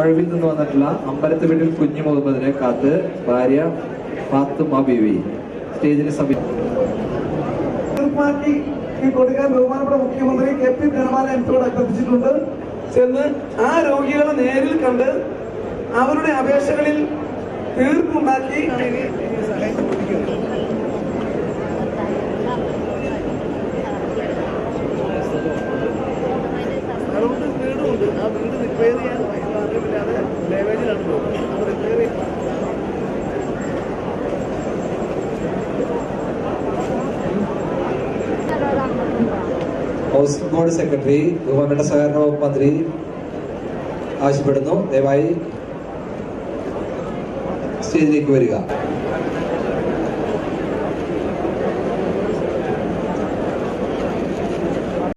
മഴവിൽ നിന്ന് വന്നിട്ടുള്ള അമ്പലത്ത് വീട്ടിൽ കുഞ്ഞു മുഹമ്മദിനെ കാത്ത് ഭാര്യ ഫാത്തുമ ബീവി സ്റ്റേജിന് കൊടുക്കാൻ ബഹുമാനപ്പെട്ട മുഖ്യമന്ത്രി KP ധനപാല എംപിയോട് അഭ്യർത്ഥിച്ചിട്ടുണ്ട്. ചെന്ന് ആ രോഗികളെ നേരിൽ കണ്ട് അവരുടെ അപേക്ഷകളിൽ തീർപ്പുണ്ടാക്കി വീടുമുണ്ട്. ആ വീട് റിപ്പയർ ചെയ്യാൻ അറിവില്ലാതെ ഡാമേജിലാണ് പോകുന്നത്. അത് റിപ്പയർ ചെയ്യാൻ ഹൗസിംഗ് ബോർഡ് സെക്രട്ടറി ബഹുമാനപ്പെട്ട സഹകരണ വകുപ്പ് മന്ത്രി ആവശ്യപ്പെടുന്നു. ദയവായി സ്റ്റേജിലേക്ക് വരിക.